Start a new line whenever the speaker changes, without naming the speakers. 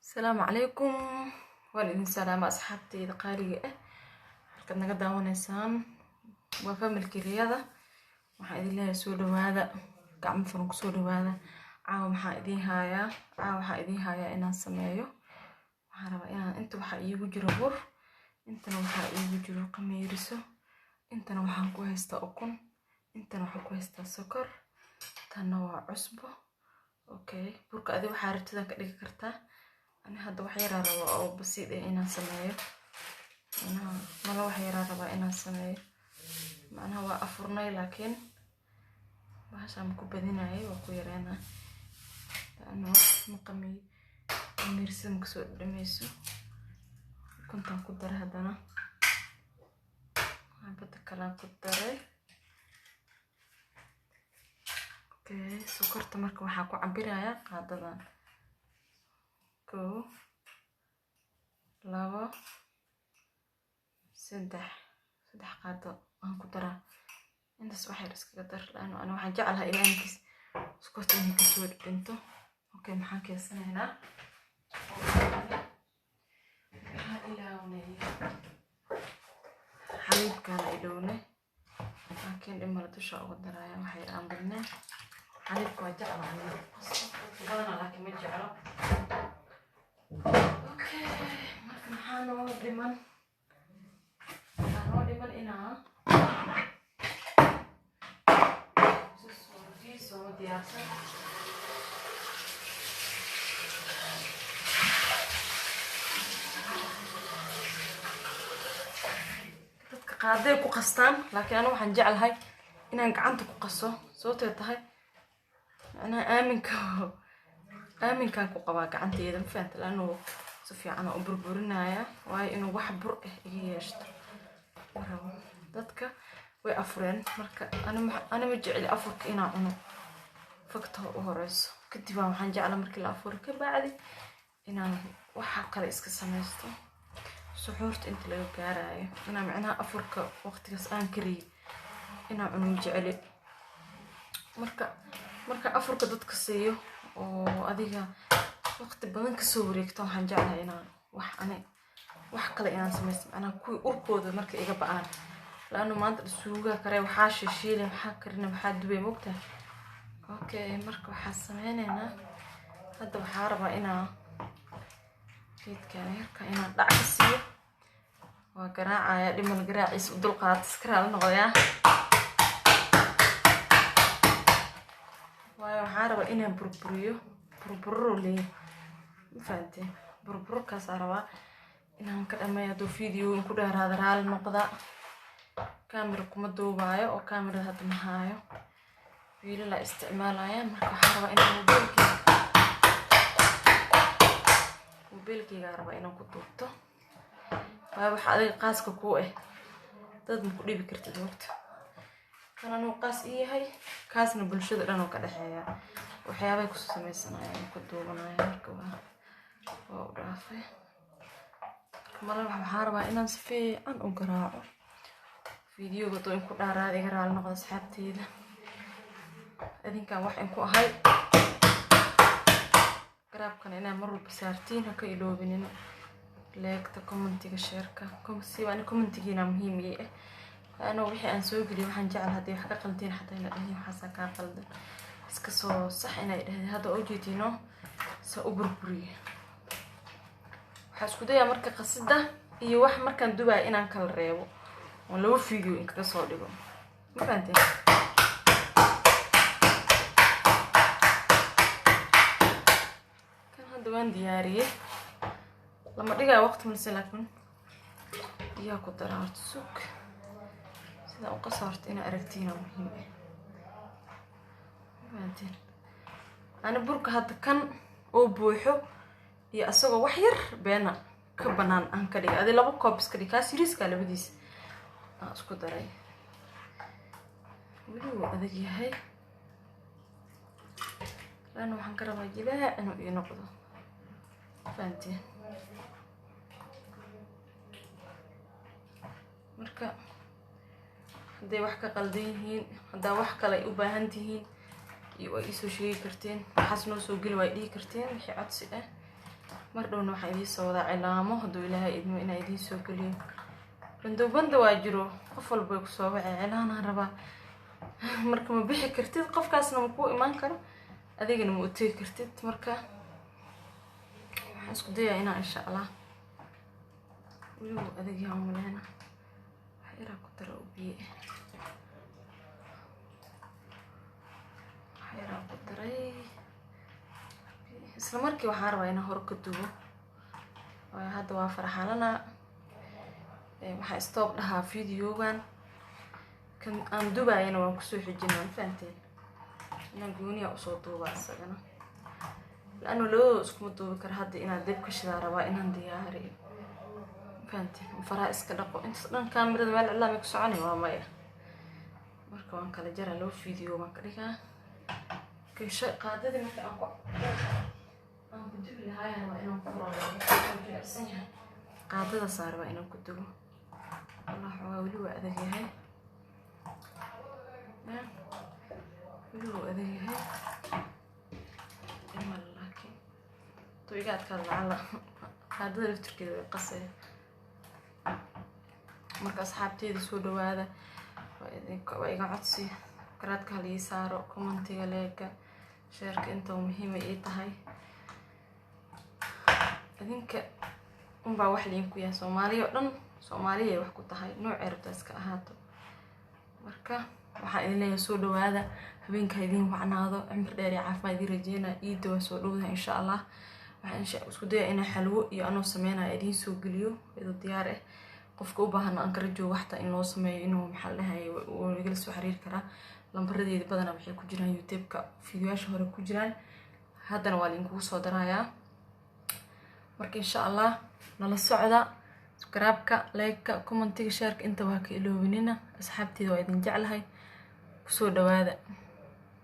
السلام عليكم وعليكم السلام أصحابتي قالي halkaad naga daawanaysaan waa familkii riyada waxaan idin leeyahay soo dhawaada gacmo furan ku soo dhawaada caawa waxaan idin hayaa inaan sameeyo waxaan rabaa inaan inta waxa iigu jiro bur intana waxa iigu jiro qamiiriso intana waxaan ku haystaa ukun intana waxaan ku haystaa sokor tana waa cusbo okay burka adiga waxa rabtida ka dhigi kartaa أنا هذا وحير ربا أو بسيط إنا سماية أنا ما له وحير ربا إنا سماية معناها هو أفرناي لكن وهش عم كوبدين هاي وكويرنا لأنه مقامي مرسم كسور دميسو كنت عم كدر هذانا عم بتكلم كدره أوكي سكرت مركب حاكو عبيرها قاعدة كو لابا سدح قاعدة أنكو ترى أنت سوحي رسك قدر لأنه أنا واحد جعلها إلى أنكس سكرت إني كسود بنته أوكي محاكي السنة هنا إلى هوني حليب كان إلوني لكن لما لتشاء قدر يا وحي الآن بلنا حليب كان جعله عني قلنا لكن ما جعله اوكي maxaan dhiman inaa soo diyaarsan dadka qaaday ku qastaan laakiin aniga waxaan jeclahay inaan gacanta ku qaso sababtoo tahay ana aaminkan ku qabaa gacanteeda ma fahantaa laano si fiican oo burburinaya waayo inuu wax bur ah iga yeeshto dadka way afureen marka ana ma jecli afurka inaan cuno fakta u horeyso kadib waxaan jeclaa markii la afuro ka bacdi inaan waxa kale iska sameysto suxuurta inta laga gaarayo inaan macnaha afurka waqtigaas aan kariyo inaan cuno jecli marka afurka dadka siiyo oo adiga waqti badan ka soo wareegto waxaan jeclahay inaan wax kale inaan sameysto ana ku urkooda marka iga ba'aan laano maanta suuga kare waxa shishiilay waxa karina waxa dubay moogta okay marka waxa sameeynaa hadda waxa rabaa inaan geedkan yarka inaan dhac ka siiyo waa garaacaya dhimal garaacis u dulqaad iskaraal noqoyaa waayo waxaan rabaa inaan burburo leeyahay فهمتي بربرك صاروا إنهم كلام يدو فيديو كل هذا رال نقطة كاميرا كم دوبايا أو كاميرا هاد نهاية فيلا لا استعمالها مركو حروا إنه موبيلكي قاربا إنه كتوبته وهذا حالي قاس كوكوه ضد مكلي بكرت الوقت كان نقاس هاي كاسنا بالشدة لأنه كده حياة وحياة بيكسو سميسنا يعني كتوبنا مركوها ورافع مرة waxaan rabaa inaan si fiican u garaaco fiidiyowga oo ku dhaaraad iga raal noqdo asxaabteeda idinkan wax in ku ahay garaabkan inaan mar walba saartiin ka iloobinin leegta commentiga shareka commentigiina muhiim ah ana wixii aan soo geliyo waxaan jeclahay hadii wax ka qaldan xataa in aan xasan ka qaldan iska soo sax inay dhahay hada oo jeedino sa u burburiyo waxaan isku dayaa marka qasida iyo wax markaan dubay inaan kala reebo oo laba fiideo in kaga soo dhigo ma fahanteen kan hadda waan diyaariyay lama dhigaa waqti malse laakiin yaa ku daraarto suug sida u qasaarto in aragtiina muhiim ah ma fahanteen ana burka hadda kan oo buuxo iyo asagoo wax yar beena ka banaan aan ka dhigay laba koob iska dhig kaas yiriska labadiis aan isku daray wuu adag yahay laana waxaan ka rabaa jilaa inuu ii noqdo fahanteen marka haday wax ka qaldan yihiin hadaa wax kale u baahan tihiin iyo ay soo sheegi karteen waxaas noo soo gali way dhigi karteen wixii codsi ah mar dhowna waxaa idiin soo wadaa cilaamo hadduu ilaahay idmo inaa idiin soo geliyo. bandowbanda waa jiro, qof walba ku soo wacay cilaanaan rabaa, marka ma bixi kartid, qofkaasna ma kuu imaan karo, adigana ma u tegi kartid. marka waxaan isku dayaa inaa insha allah weliba adeegyaa umaleena wax yaraa ku dara u biye, wax yaraa ku daray. isla markii waxaan rabaa inaan hore ka dubo, waayo hadda waa farxalana. waxaa stop dhahaa videogan kan aan dubaayana waan kusoo xijinaa, ma fahanteen, inaan gooniya usoo duubaa isagana, laanno labadooda iskuma duubi kara. hadda inaan deb ka shidaa rabaa inaan diyaariyo, ma fahanteen, faraha iska dhaqo intaas dhan kaamirada meel cilaamay ku soconay waa maya. marka waan kala jaraa, laba video baan ka dhigaa. qaadadii marka aan ku dubi lahaayana waa inaan ku furaan yahay, qaadada saar waa inaan ku dubo. والله حواولي وأذيه هاي ولو أذيه هاي إما لكن طريقات كذا على هذا الفتر كذا قصة. مركز أصحابتي يسولوا هذا وإذا عطسي كرات كهلي صاروا كومنتي عليك شارك أنت ومهمة إيه تهاي أذنك baa wax liinku yahay Soomaaliya dhan. Soomaaliya wax ku tahay nooc cirabtaas ka ahaato. marka waxa ay leeyahay soo dhawaada, habeenka idin wacnaado, cimri dheer iyo caafimaad idin rajeena. iido waa soo dhawada insha Allah. waxaan isku dayaa inaan xalwo iyo anoo sameynaa idin soo geliyo iyadoo diyaar ah. qofka u baahan aan kala joogo waxta in loo sameeyo inuu maxal dhahay oo igala soo xiriir kara. lambarradeeda badanaa waxay ku jiraan YouTube-ka, fiidiyoyaasha hore ku jiraan, haddana waa idinku soo darayaa. marka insha Allah nala socda, subscribe-ka, like-ka, comment-iga, share-ka inta waa ka iloobinina. asxaabteeda waa idin jeclahay, ku soo dhawaada.